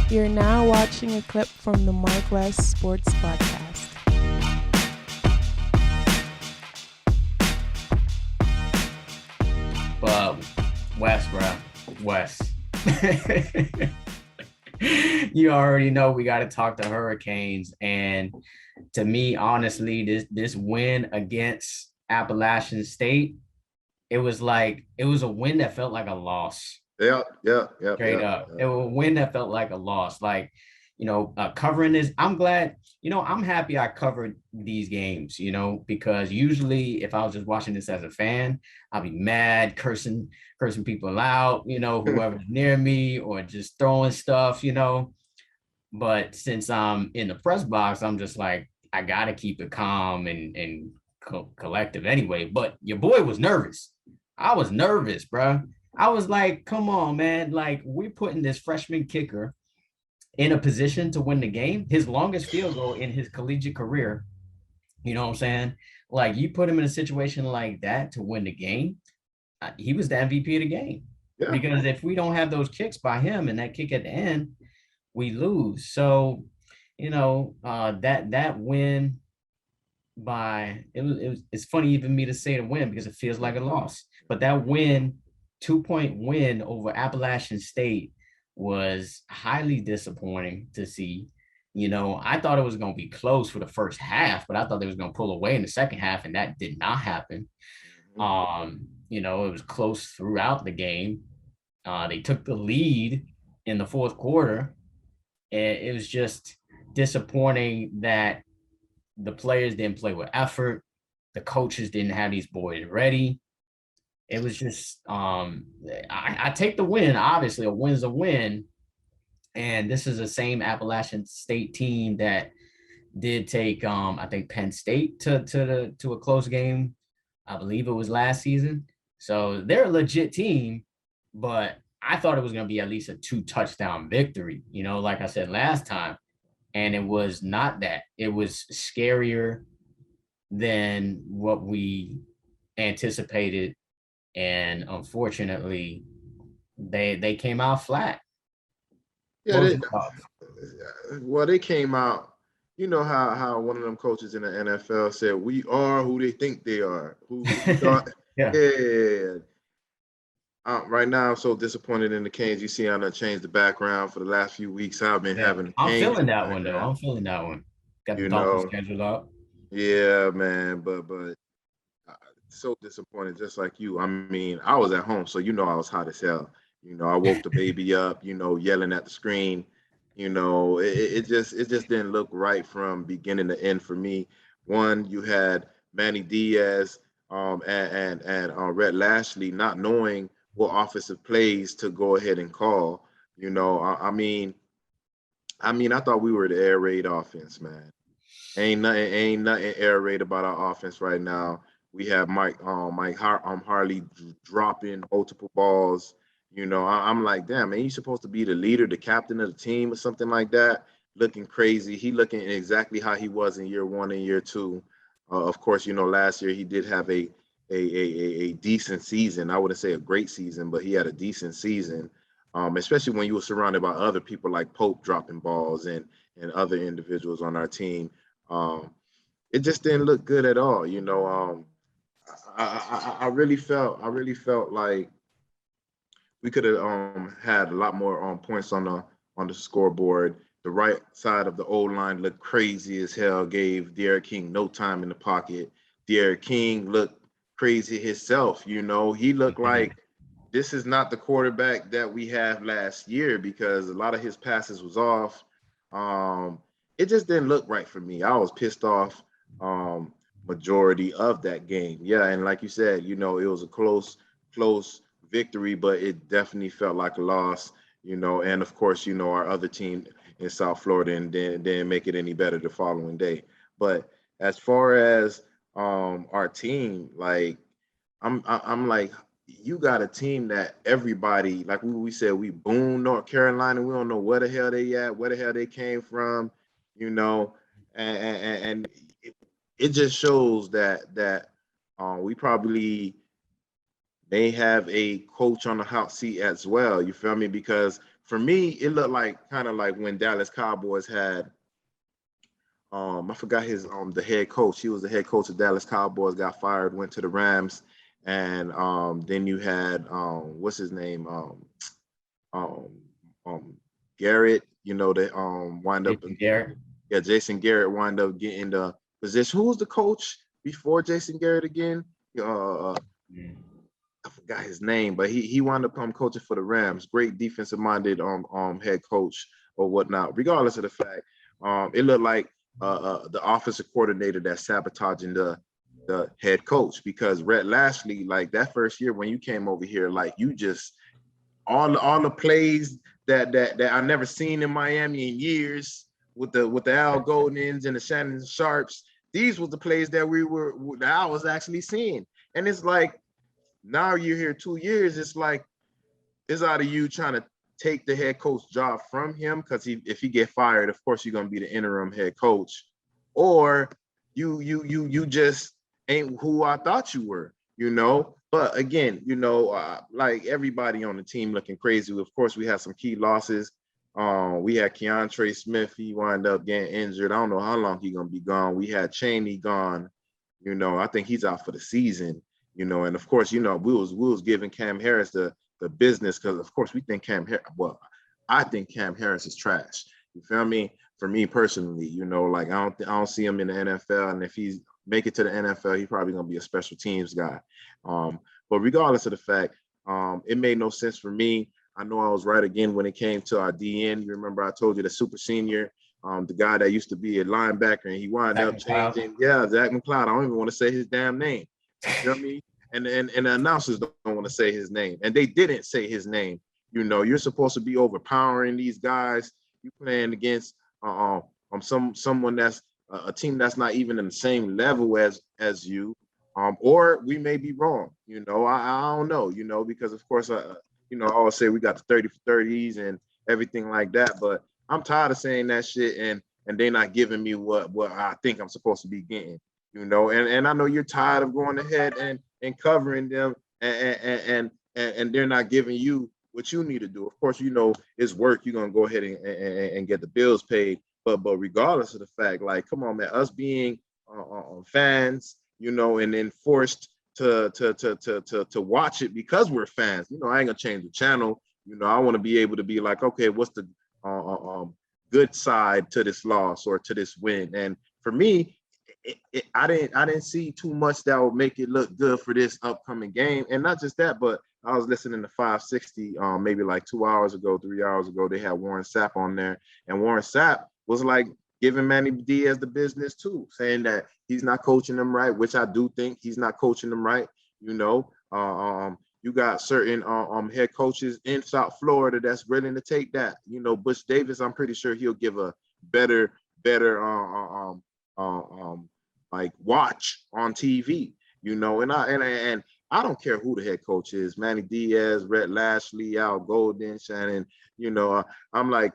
You're now watching a clip from the MarcWes Sports Podcast. But Wes, bro, Wes. You already know we got to talk to Hurricanes. And to me, honestly, this win against Appalachian State, it was a win that felt like a loss. Yeah. Straight up. It was a win that felt like a loss. Covering this, I'm glad, I'm happy I covered these games, because usually if I was just watching this as a fan, I'd be mad, cursing people out, whoever's near me, or just throwing stuff, But since I'm in the press box, I'm just like, I got to keep it calm and collective anyway. But your boy was nervous. I was nervous, bro. I was like, come on, man. Like, we're putting this freshman kicker in a position to win the game, his longest field goal in his collegiate career. You know what I'm saying? Like, you put him in a situation like that to win the game, he was the MVP of the game. Yeah. Because if we don't have those kicks by him and that kick at the end, we lose. So, that win it's funny even me to say the win because it feels like a loss. But that win, 2-point win over Appalachian State, was highly disappointing to see. I thought it was going to be close for the first half, but I thought they was going to pull away in the second half, and that did not happen. It was close throughout the game. They took the lead in the fourth quarter, and it was just disappointing that the players didn't play with effort. The coaches didn't have these boys ready. It was just, I take the win. Obviously, a win's a win. And this is the same Appalachian State team that did take, I think, Penn State to a close game. I believe it was last season. So they're a legit team, but I thought it was going to be at least a 2-touchdown victory, like I said last time. And it was not that. It was scarier than what we anticipated. And unfortunately, they came out flat. Yeah, they came out. You know how one of them coaches in the NFL said, "We are who they think they are." Yeah. Right now, I'm so disappointed in the Canes. You see, I done changed the background for the last few weeks. I've been having. I'm feeling that one though. I'm feeling that one. Got the Dolphins scheduled up. Yeah, man, but so disappointed, just like you. I mean, I was at home, so I was hot as hell. I woke the baby up, yelling at the screen. It just didn't look right from beginning to end for me. One, you had Manny Diaz and Rhett Lashley not knowing what offensive plays to go ahead and call. I thought we were the air raid offense, man. Ain't nothing air raid about our offense right now. We have Mike Harley dropping multiple balls. I'm like, damn, man, he's supposed to be the leader, the captain of the team or something like that. Looking crazy. He looking exactly how he was in year one and year two. Of course, last year he did have a decent season. I wouldn't say a great season, but he had a decent season, especially when you were surrounded by other people like Pope dropping balls and other individuals on our team. It just didn't look good at all. I really felt like we could have had a lot more points on the scoreboard. The right side of the O-line looked crazy as hell, gave Derek King no time in the pocket. Derek King looked crazy himself. He looked like this is not the quarterback that we had last year because a lot of his passes was off. It just didn't look right for me. I was pissed off majority of that game. Yeah, and like you said, it was a close victory, but it definitely felt like a loss, and of course, our other team in South Florida and didn't make it any better the following day. But as far as our team, like I'm like, you got a team that everybody, like we said, we boom North Carolina, we don't know where the hell they at, where the hell they came from, and it just shows that we probably may have a coach on the hot seat as well. You feel me? Because for me, it looked like kind of like when Dallas Cowboys had I forgot his the head coach. He was the head coach of Dallas Cowboys, got fired, went to the Rams, and then you had what's his name? Um, um, Garrett, that wind up Jason Garrett. yeah, Jason Garrett wind up getting the position. Who was the coach before Jason Garrett again? Mm. I forgot his name, but he wound up coaching for the Rams. Great defensive minded head coach or whatnot. Regardless of the fact, it looked like the offensive coordinator that's sabotaging the head coach, because Rhett Lashley, like that first year when you came over here, like you just all the plays that I never seen in Miami in years with the Al Goldens and the Shannon Sharps. These was the plays that that I was actually seeing, and it's like now you're here 2 years. It's like it's out of you trying to take the head coach job from him, because if he get fired, of course you're gonna be the interim head coach, or you just ain't who I thought you were. But again, like everybody on the team looking crazy. Of course, we had some key losses. We had Keontre Smith. He wound up getting injured. I don't know how long he's gonna be gone. We had Chaney gone. I think he's out for the season. And of course, we was giving Cam Harris the business, because of course we think I think Cam Harris is trash. You feel me? For me personally, like I don't see him in the NFL, and if he's make it to the NFL, he's probably gonna be a special teams guy. But regardless of the fact, it made no sense for me. I know I was right again when it came to our DN. You remember I told you the super senior, the guy that used to be a linebacker, and he wound up changing. Yeah, Zach McCloud. I don't even want to say his damn name. You feel me? And the announcers don't want to say his name, and they didn't say his name. You're supposed to be overpowering these guys. You playing against someone that's a team that's not even in the same level as you, or we may be wrong. I don't know. Because of course, I always say we got the 30 for 30s and everything like that, but I'm tired of saying that shit, and they're not giving me what I think I'm supposed to be getting. And I know you're tired of going ahead and covering them, and they're not giving you what you need to do. Of course, it's work. You're gonna go ahead and get the bills paid. But regardless of the fact, like, come on, man, us being fans, and then forced to watch it because we're fans. I ain't gonna change the channel. I want to be able to be like, okay, what's the good side to this loss or to this win? And for me, I didn't see too much that would make it look good for this upcoming game. And not just that, but I was listening to 560 maybe like 3 hours ago. They had Warren Sapp on there, and Warren Sapp was like giving Manny Diaz the business too, saying that he's not coaching them right, which I do think he's not coaching them right. You got certain head coaches in South Florida that's willing to take that. Butch Davis, I'm pretty sure he'll give a better like watch on TV, and I don't care who the head coach is, Manny Diaz, Rhett Lashley, Al Golden, Shannon. I'm like,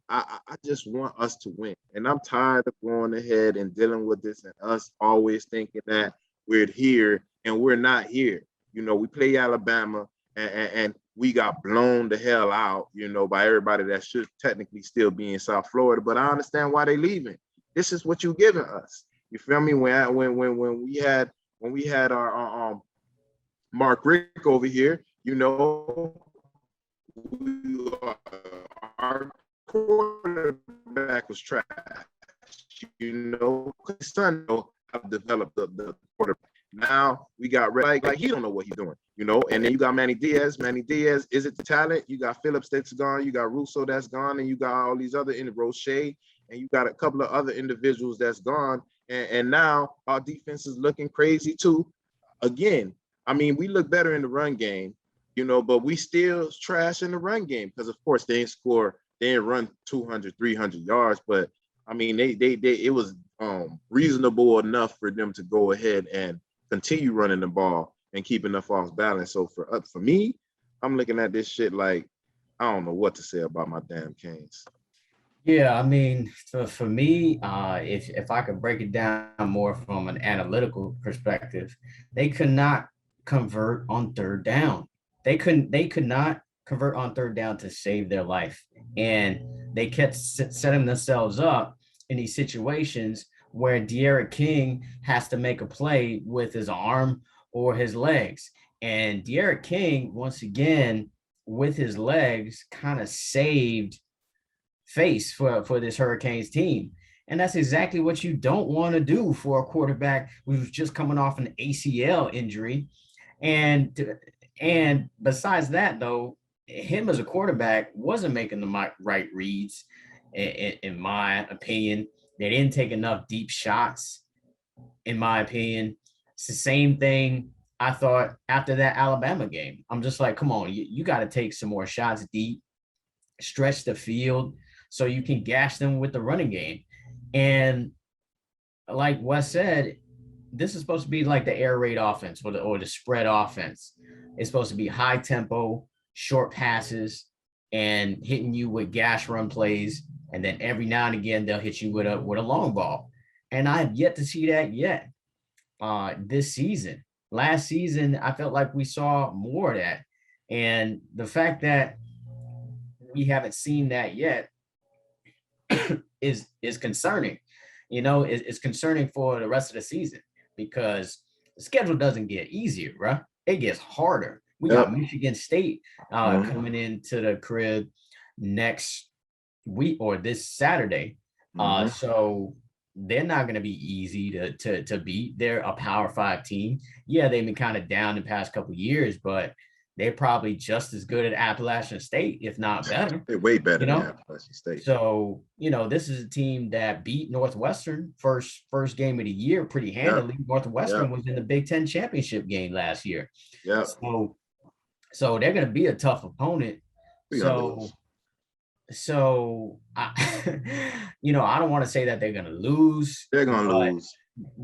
I just want us to win, and I'm tired of going ahead and dealing with this and us always thinking that we're here and we're not here. We play Alabama and we got blown the hell out, by everybody that should technically still be in South Florida. But I understand why they leaving. This is what you giving us. You feel me? When we had our Mark Rick over here, our quarterback was trash. His son have developed the quarterback. Now we got like he don't know what he's doing, And then you got Manny Diaz. Manny Diaz, is it the talent? You got Phillips that's gone. You got Russo that's gone, and you got all these other Roche, and you got a couple of other individuals that's gone. And now our defense is looking crazy too. Again, I mean, we look better in the run game, but we still trash in the run game because, of course, they didn't run 200, 300 yards. But I mean, it was reasonable enough for them to go ahead and continue running the ball and keeping the false balance. So for me, I'm looking at this shit like I don't know what to say about my damn Canes. Yeah, I mean, for me, if I could break it down more from an analytical perspective, they could not convert on third down. They could not convert on third down to save their life. And they kept setting themselves up in these situations where De'Aaron King has to make a play with his arm or his legs. And De'Aaron King, once again, with his legs, kind of saved face for this Hurricanes team. And that's exactly what you don't want to do for a quarterback who's just coming off an ACL injury. And besides that, though, him as a quarterback wasn't making the right reads, in my opinion. They didn't take enough deep shots, in my opinion. It's the same thing I thought after that Alabama game. I'm just like, come on, you got to take some more shots deep, stretch the field so you can gash them with the running game. And like Wes said, this is supposed to be like the air raid offense or the spread offense. It's supposed to be high tempo, short passes, and hitting you with gash run plays. And then every now and again, they'll hit you with a long ball. And I have yet to see that yet this season. Last season, I felt like we saw more of that. And the fact that we haven't seen that yet is concerning. You know, it's concerning for the rest of the season because the schedule doesn't get easier, right? It gets harder. We got Michigan State coming into the crib next week or this Saturday. So they're not going to be easy to beat. They're a Power 5 team. Yeah, they've been kind of down the past couple of years, but they're probably just as good at Appalachian State, if not better. They're way better than Appalachian State. So, this is a team that beat Northwestern first game of the year pretty handily. Northwestern was in the Big Ten championship game last year. Yeah. So they're going to be a tough opponent. So I, I don't want to say that they're going to lose. They're going to lose.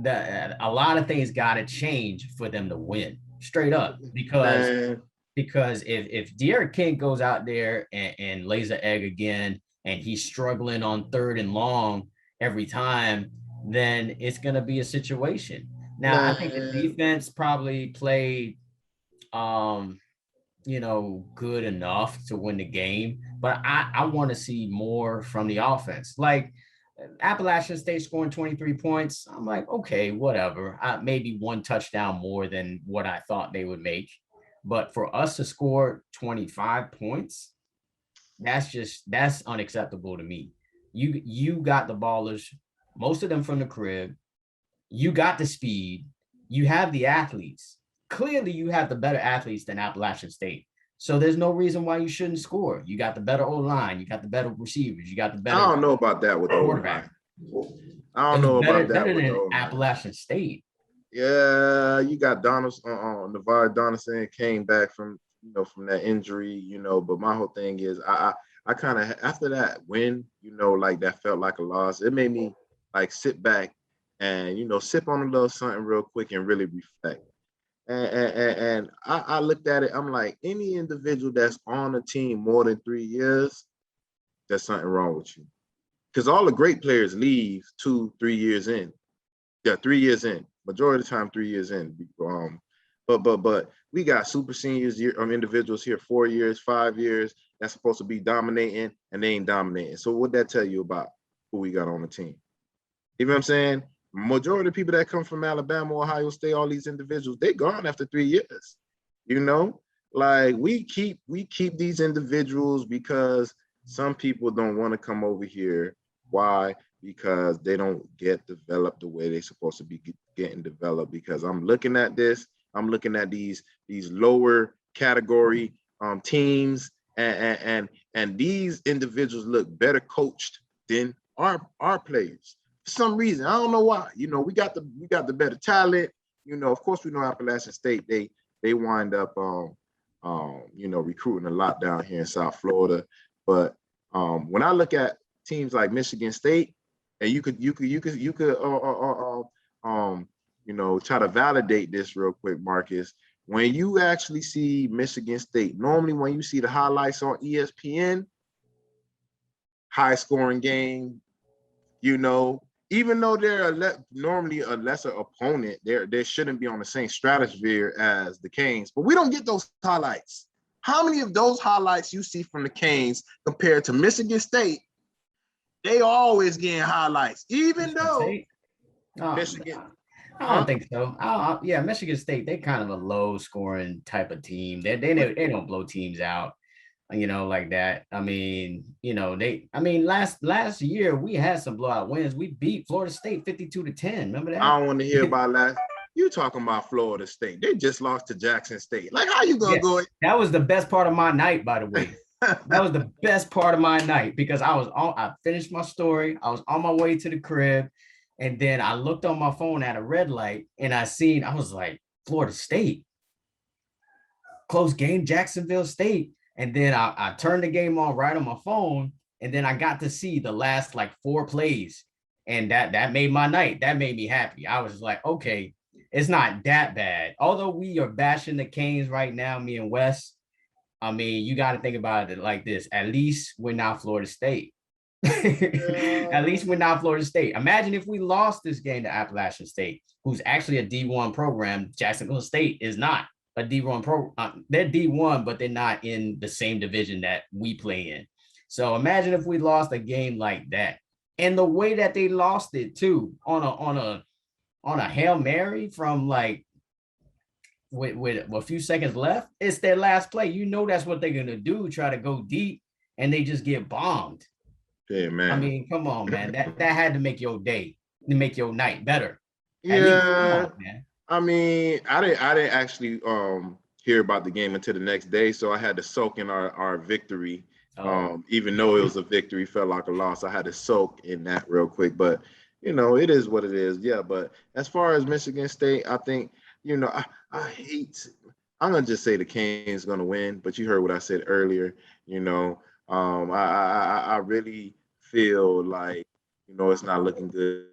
A lot of things got to change for them to win, straight up. Because if De'Aaron King goes out there and lays an egg again, and he's struggling on third and long every time, then it's going to be a situation. Now, I think the defense probably played, good enough to win the game, but I want to see more from the offense. Like Appalachian State scoring 23 points. I'm like, okay, whatever. Maybe one touchdown more than what I thought they would make. But for us to score 25 points, that's unacceptable to me. You got the ballers, most of them from the crib. You got the speed. You have the athletes. Clearly, you have the better athletes than Appalachian State. So there's no reason why you shouldn't score. You got the better O-line. You got the better receivers. You got the better. I don't know about that with the quarterback. I don't know about that better with than Appalachian State. Yeah, you got Navarre Donaldson came back from that injury, but my whole thing is I kind of after that win, like that felt like a loss. It made me like sit back and sip on a little something real quick and really reflect. And I looked at it, I'm like, any individual that's on a team more than 3 years, there's something wrong with you. Because all the great players leave 2-3 years in. Yeah, 3 years in. Majority of the time, 3 years in. But we got super seniors, individuals here 4 years, 5 years, that's supposed to be dominating, and they ain't dominating. So what'd that tell you about who we got on the team? You know what I'm saying? Majority of people that come from Alabama, Ohio State, all these individuals, they gone after 3 years. Like we keep these individuals because some people don't want to come over here. Why? Because they don't get developed the way they're supposed to be getting developed. Because I'm looking at this, I'm looking at these lower category teams, and these individuals look better coached than our players. For some reason, I don't know why. We got the better talent. Of course, we know Appalachian State. They wind up recruiting a lot down here in South Florida. But when I look at teams like Michigan State, and you could try to validate this real quick, Marcus. When you actually see Michigan State, normally when you see the highlights on ESPN, high scoring game, even though they're normally a lesser opponent, they shouldn't be on the same stratosphere as the Canes. But we don't get those highlights. How many of those highlights you see from the Canes compared to Michigan State? They always getting highlights, even though Michigan. I don't think so. Yeah, Michigan State, they're kind of a low scoring type of team. They don't blow teams out, like that. I mean, last year we had some blowout wins. We beat Florida State 52-10. Remember that? I don't want to hear about last. You talking about Florida State? They just lost to Jackson State. Like, how you gonna go? That was the best part of my night, by the way. That was the best part of my night because I finished my story. I was on my way to the crib. And then I looked on my phone at a red light and I was like, Florida State, close game, Jacksonville State. And then I turned the game on right on my phone. And then I got to see the last like 4 plays. And that made my night. That made me happy. I was like, okay, it's not that bad. Although we are bashing the Canes right now, me and Wes. I mean, you got to think about it like this. At least we're not Florida State. At least we're not Florida State. Imagine if we lost this game to Appalachian State, who's actually a D1 program. Jacksonville State is not a D1 program. They're D1, but they're not in the same division that we play in. So imagine if we lost a game like that. And the way that they lost it too, on a Hail Mary from like with a few seconds left, it's their last play. You know that's what they're gonna do, try to go deep, and they just get bombed. Yeah, man. I mean, come on, man. That had to make your day, to make your night better. Yeah. I mean, I didn't actually hear about the game until the next day, so I had to soak in our victory. Even though it was a victory, felt like a loss. I had to soak in that real quick. But it is what it is. Yeah. But as far as Michigan State, I think I hate. I'm gonna just say the Canes gonna win. But you heard what I said earlier. I really feel like, it's not looking good.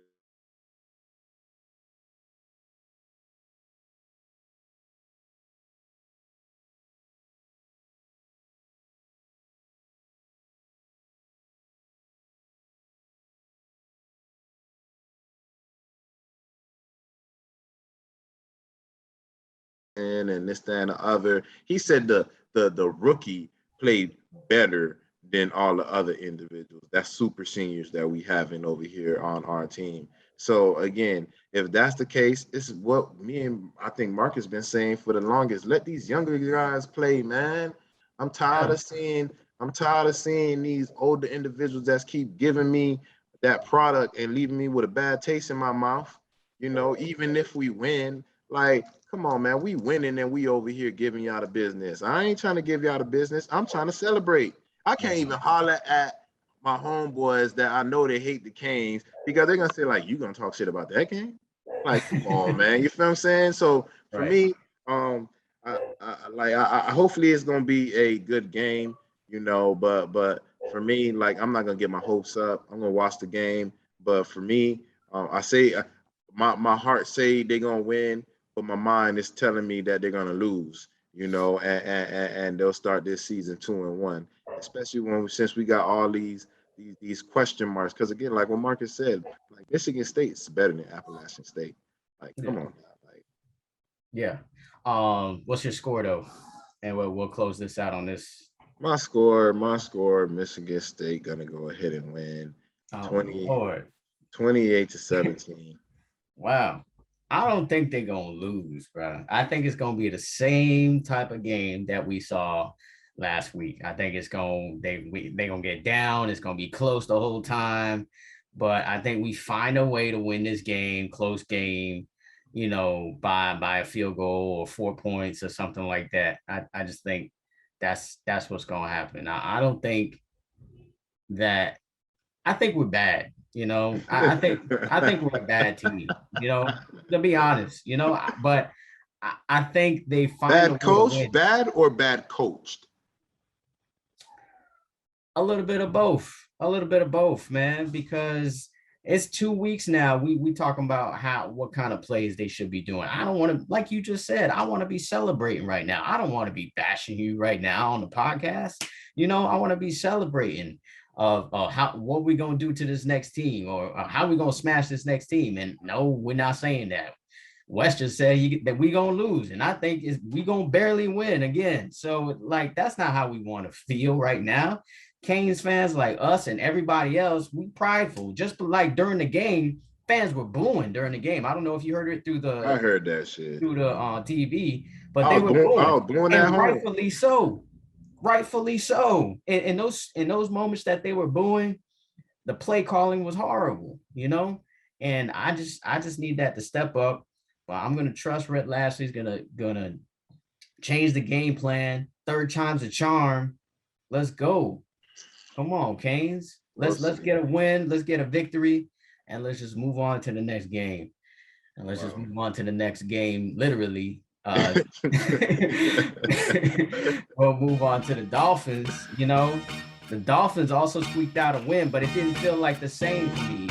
And this, that, and the other. He said the rookie played better than all the other individuals. That's super seniors that we have in over here on our team. So again, if that's the case, this is what I think Mark has been saying for the longest. Let these younger guys play, man. I'm tired of seeing these older individuals that keep giving me that product and leaving me with a bad taste in my mouth. Even if we win, like, come on, man, we winning and we over here giving y'all the business. I ain't trying to give y'all the business. I'm trying to celebrate. I can't even holler at my homeboys that I know they hate the Canes because they're gonna say, like, you gonna talk shit about that game? Like, come on, man. You feel what I'm saying? So for me, I hopefully it's gonna be a good game, but for me, like, I'm not gonna get my hopes up. I'm gonna watch the game. But for me, I say my heart say they're gonna win, but my mind is telling me that they're gonna lose, and they'll start this season 2-1, especially since we got all these question marks. Because again, like what Marcus said, like Michigan State is better than Appalachian State. Like, come on, like. Yeah. What's your score though? And we'll close this out on this. My score, Michigan State gonna go ahead and win 28-17. Wow. I don't think they're gonna lose, bro. I think it's gonna be the same type of game that we saw last week. I think it's they're gonna get down. It's gonna be close the whole time, but I think we find a way to win this game, close game, by a field goal or 4 points or something like that. I just think that's what's gonna happen. I don't think that. I think we're bad. I think we're a bad team, to be honest, but I think they find bad coach, bad or bad coached. A little bit of both, man, because it's 2 weeks now. We talking about what kind of plays they should be doing. I don't want to, like you just said, I want to be celebrating right now. I don't want to be bashing you right now on the podcast. I want to be celebrating of what we're going to do to this next team or how we're going to smash this next team. And no, we're not saying that. West just said that we gonna lose, and I think we gonna barely win again. So like that's not how we want to feel right now. Canes fans like us and everybody else, we prideful. Just like during the game, fans were booing during the game. I don't know if you heard it through the. I heard that shit through the TV, but they were booing. I was booing at home. Rightfully so. Rightfully so. In those moments that they were booing, the play calling was horrible, you know. And I just need that to step up. But I'm gonna trust Rhett Lashley's gonna change the game plan. Third time's a charm. Let's go. Come on, Canes. Let's get a win. Let's get a victory, and let's just move on to the next game. And let's just move on to the next game. Literally, we'll move on to the Dolphins. You know, the Dolphins also squeaked out a win, but it didn't feel like the same to me.